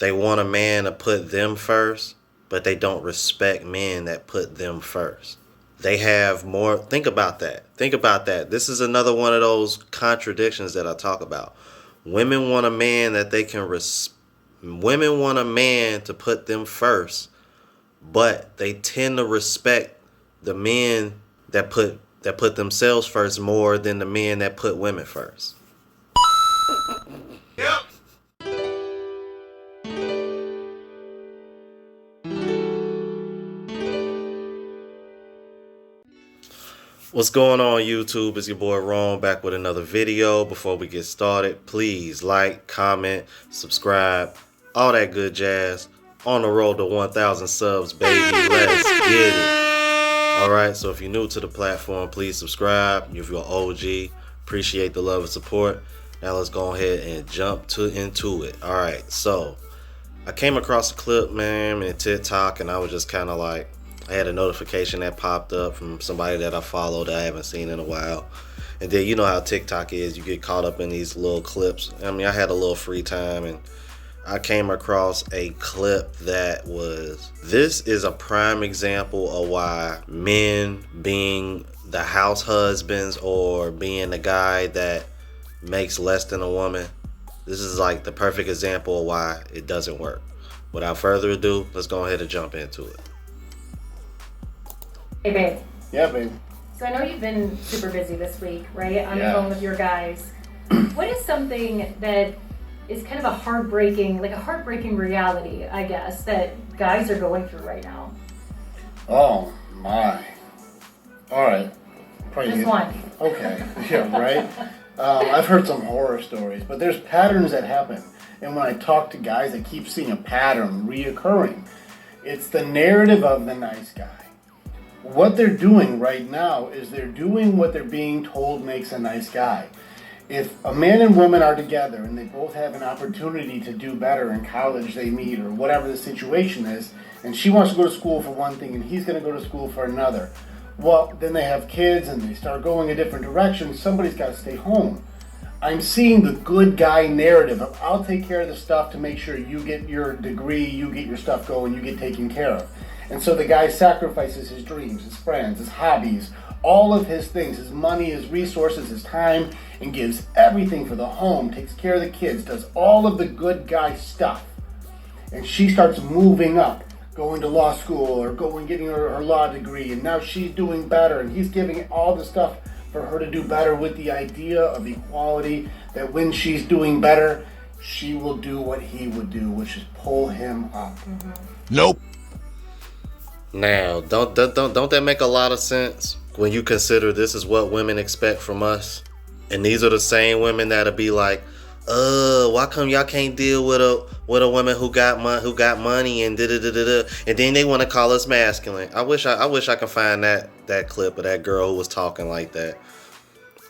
They want a man to put them first, but they don't respect men that put them first. They have more. Think about that. Think about that. This is another one of those contradictions that I talk about. Women want a man that they can women want a man to put them first, but they tend to respect the men that put themselves first more than the men that put women first. Yep. What's going on, YouTube? It's your boy Ron back with another video. Before we get started, please like, comment, subscribe, all that good jazz. On the road to 1,000 subs, baby. Let's get it. Alright, so if you're new to the platform, please subscribe. If you're an OG, appreciate the love and support. Now let's go ahead and jump into it. Alright, so I came across a clip, man, in TikTok, and I was just kind of like, I had a notification that popped up from somebody that I follow that I haven't seen in a while. And then you know how TikTok is. You get caught up in these little clips. I mean, I had a little free time and I came across a clip that was, this is a prime example of why men being the house husbands or being the guy that makes less than a woman, this is like the perfect example of why it doesn't work. Without further ado, let's go ahead and jump into it. Hey, babe. Yeah, babe. So I know you've been super busy this week, right? On the Yeah. phone with your guys. What is something that is kind of a heartbreaking reality, I guess, that guys are going through right now? Oh, my. All right. Just one. Okay. Yeah, right? I've heard some horror stories, but there's patterns that happen. And when I talk to guys, I keep seeing a pattern reoccurring. It's the narrative of the nice guy. What they're doing right now is they're doing what they're being told makes a nice guy. If a man and woman are together and they both have an opportunity to do better in college they meet or whatever the situation is, and she wants to go to school for one thing and he's going to go to school for another, well, then they have kids and they start going a different direction, somebody's got to stay home. I'm seeing the good guy narrative of I'll take care of the stuff to make sure you get your degree, you get your stuff going, you get taken care of. And so the guy sacrifices his dreams, his friends, his hobbies, all of his things, his money, his resources, his time, and gives everything for the home, takes care of the kids, does all of the good guy stuff. And she starts moving up, going to law school or getting her law degree, and now she's doing better, and he's giving all the stuff for her to do better with the idea of equality, that when she's doing better, she will do what he would do, which is pull him up. Mm-hmm. Nope. Now, don't that make a lot of sense when you consider this is what women expect from us? And these are the same women that'll be like, why come y'all can't deal with a woman who got money and da-da-da-da-da, and then they want to call us masculine. I wish I could find that clip of that girl who was talking like that.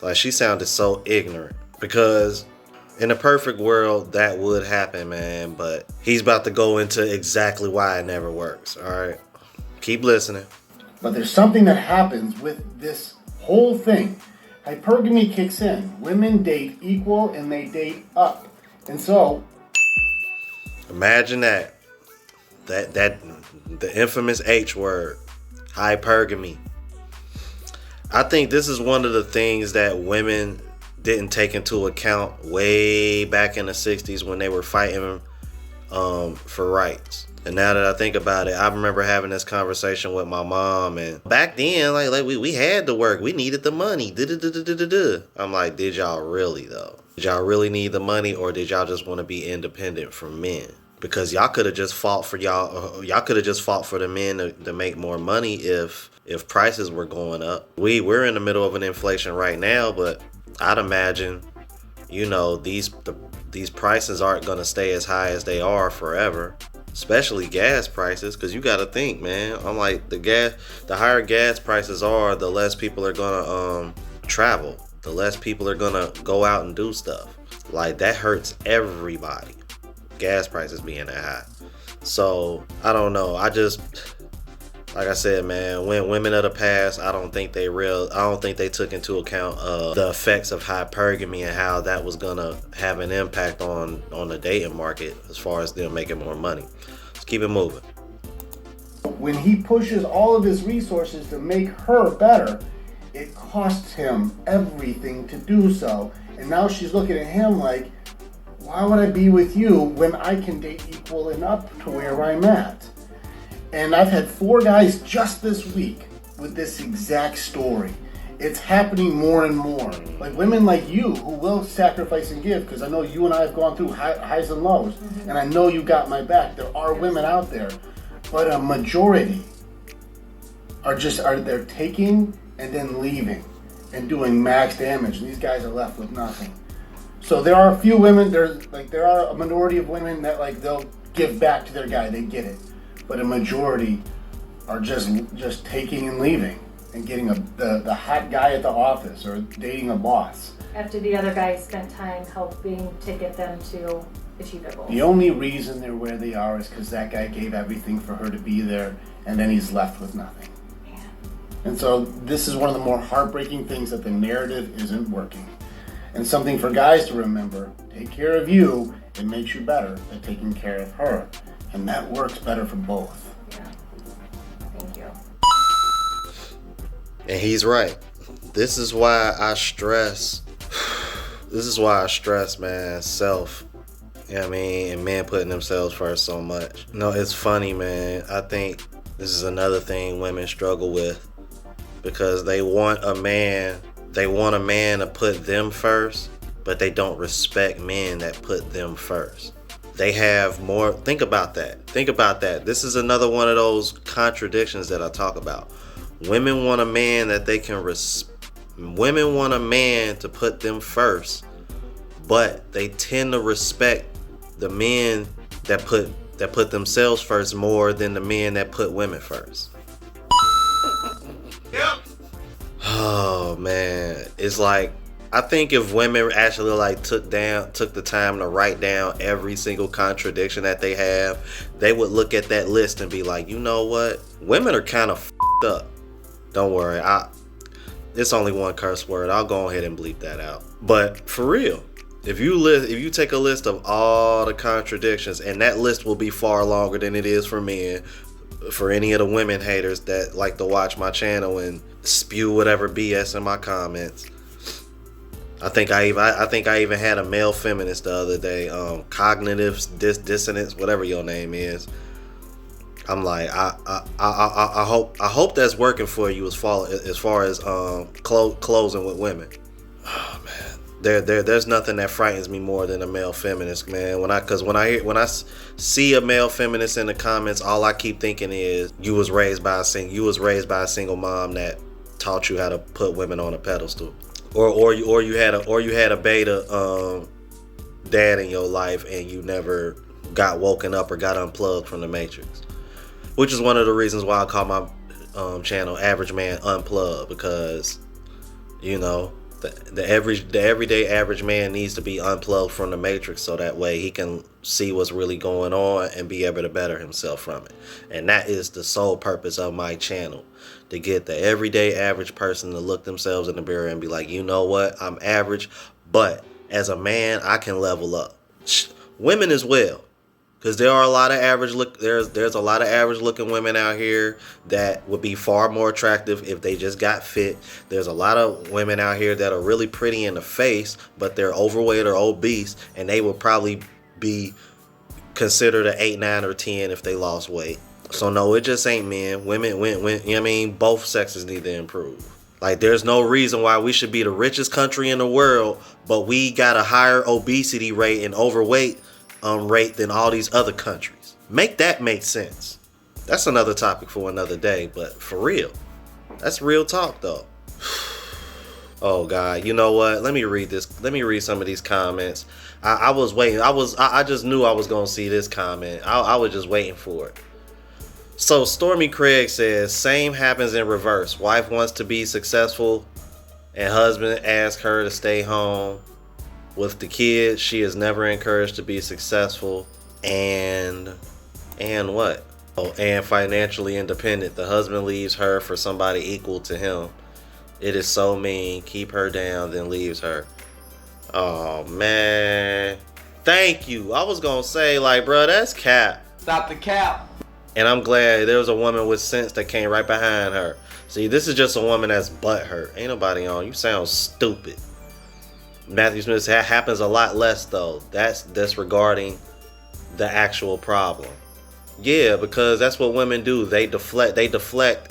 Like, she sounded so ignorant, because in a perfect world that would happen, man, but he's about to go into exactly why it never works. All right, keep listening. But there's something that happens with this whole thing. Hypergamy kicks in. Women date equal and they date up. And so, Imagine that the infamous H word, hypergamy. I think this is one of the things that women didn't take into account way back in the 60s when they were fighting for rights. And now that I think about it, I remember having this conversation with my mom, and back then, like we had to work. We needed the money. I'm like, did y'all really though? Did y'all really need the money, or did y'all just want to be independent from men? Because y'all could have just fought for y'all could have just fought for the men to make more money if prices were going up. We're in the middle of an inflation right now, but I'd imagine, you know, these prices aren't going to stay as high as they are forever. Especially gas prices, because you got to think, man. I'm like, the higher gas prices are, the less people are gonna travel. The less people are gonna go out and do stuff. Like, that hurts everybody. Gas prices being that high. So I don't know. Like I said, man, when women of the past, I don't think they took into account the effects of hypergamy and how that was gonna have an impact on the dating market as far as them making more money. Let's keep it moving. When he pushes all of his resources to make her better, it costs him everything to do so. And now she's looking at him like, why would I be with you when I can date equal and up to where I'm at? And I've had 4 guys just this week with this exact story. It's happening more and more. Like women like you who will sacrifice and give, because I know you and I have gone through highs and lows, and I know you got my back. There are women out there, but a majority are they're taking and then leaving and doing max damage, and these guys are left with nothing. So there are a few women, there are a minority of women that they'll give back to their guy, they get it. But a majority are just taking and leaving and getting the hot guy at the office or dating a boss. After the other guy spent time helping to get them to achieve their goals. The only reason they're where they are is because that guy gave everything for her to be there, and then he's left with nothing. Man. And so this is one of the more heartbreaking things, that the narrative isn't working. And something for guys to remember: take care of you, it makes you better at taking care of her. And that works better for both. Yeah. Thank you. And he's right. This is why I stress, man, self. You know what I mean? And men putting themselves first so much. No, it's funny, man. I think this is another thing women struggle with, because they want a man to put them first, but they don't respect men that put them first. They have more. Think about that. This is another one of those contradictions that I talk about. Women want a man that they can women want a man to put them first, but they tend to respect the men that put themselves first more than the men that put women first. Yep. Oh man, it's like, I think if women actually took the time to write down every single contradiction that they have, they would look at that list and be like, you know what? Women are kind of f***ed up. Don't worry, it's only one curse word. I'll go ahead and bleep that out. But for real, if you take a list of all the contradictions, and that list will be far longer than it is for men, for any of the women haters that like to watch my channel and spew whatever BS in my comments. I think I even had a male feminist the other day, cognitive dissonance, whatever your name is. I'm like, I hope that's working for you as far as closing with women. Oh man, there's nothing that frightens me more than a male feminist, man. When I see a male feminist in the comments, all I keep thinking is you was raised by a single mom that taught you how to put women on a pedestal. Or you had a beta dad in your life, and you never got woken up or got unplugged from the Matrix, which is one of the reasons why I call my channel Average Man Unplugged, because the everyday average man needs to be unplugged from the Matrix, so that way he can see what's really going on and be able to better himself from it. And that is the sole purpose of my channel, to get the everyday average person to look themselves in the mirror and be like, you know what, I'm average, but as a man I can level up. Women as well, because there are a lot of there's a lot of average looking women out here that would be far more attractive if they just got fit. There's a lot of women out here that are really pretty in the face, but they're overweight or obese, and they would probably be considered an 8, 9, or 10 if they lost weight. So no, it just ain't men. Women, you know what I mean? Both sexes need to improve. Like, there's no reason why we should be the richest country in the world, but we got a higher obesity rate and overweight rate than all these other countries. Make that make sense. That's another topic for another day, but for real, that's real talk though. Oh God, you know what? Let me read some of these comments. I was waiting. I just knew I was gonna see this comment. I was just waiting for it. So Stormy Craig says, same happens in reverse. Wife wants to be successful and husband asks her to stay home with the kids. She is never encouraged to be successful. And what? and financially independent. The husband leaves her for somebody equal to him. It is so mean. Keep her down, then leaves her. Oh, man. Thank you. I was going to say, like, bro, that's cap. Stop the cap. And I'm glad there was a woman with sense that came right behind her. See, this is just a woman that's butthurt. Ain't nobody on. You sound stupid. Matthew Smith, that happens a lot less, though. That's disregarding the actual problem. Yeah, because that's what women do. They deflect,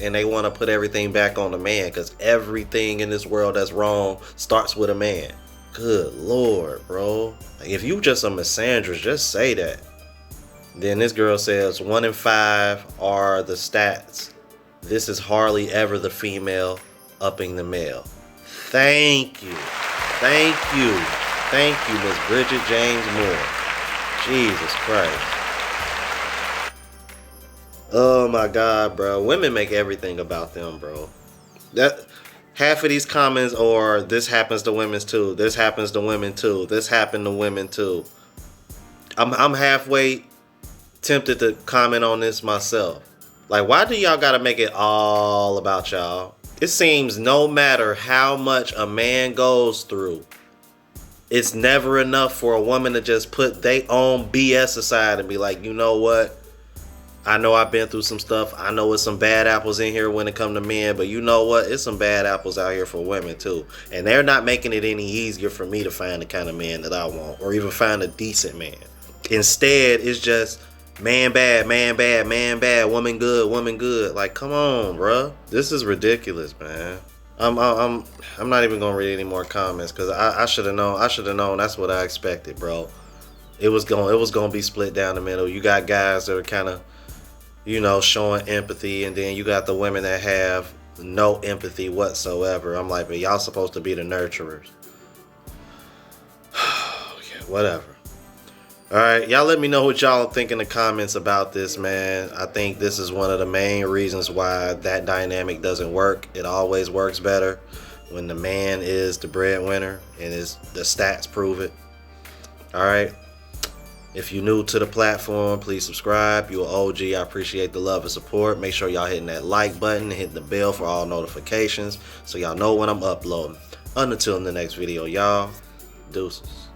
and they want to put everything back on the man, because everything in this world that's wrong starts with a man. Good Lord, bro. Like, if you just a misandrist, just say that. Then this girl says 1 in 5 are the stats. This is hardly ever the female upping the male. Thank you. Thank you. Thank you, Miss Bridget James Moore. Jesus Christ. Oh my God, bro. Women make everything about them, bro. That half of these comments are, this happens to women too. This happens to women too. This happened to women too. I'm halfway tempted to comment on this myself. Like, why do y'all gotta make it all about y'all? It seems no matter how much a man goes through, it's never enough for a woman to just put their own BS aside and be like, you know what? I know I've been through some stuff. I know it's some bad apples in here when it comes to men, but you know what? It's some bad apples out here for women too. And they're not making it any easier for me to find the kind of man that I want, or even find a decent man. Instead, it's just man bad, man bad, man bad, woman good, woman good. Like, come on, bruh. This is ridiculous, man. I'm not even gonna read any more comments, because I should have known. I should have known. That's what I expected, bro. It was gonna be split down the middle. You got guys that are kind of, you know, showing empathy, and then you got the women that have no empathy whatsoever. I'm like, but y'all supposed to be the nurturers. Yeah, whatever. All right, y'all let me know what y'all think in the comments about this, man. I think this is one of the main reasons why that dynamic doesn't work. It always works better when the man is the breadwinner, and the stats prove it. All right. If you're new to the platform, please subscribe. You're an OG. I appreciate the love and support. Make sure y'all hitting that like button and hitting the bell for all notifications so y'all know when I'm uploading. Until the next video, y'all. Deuces.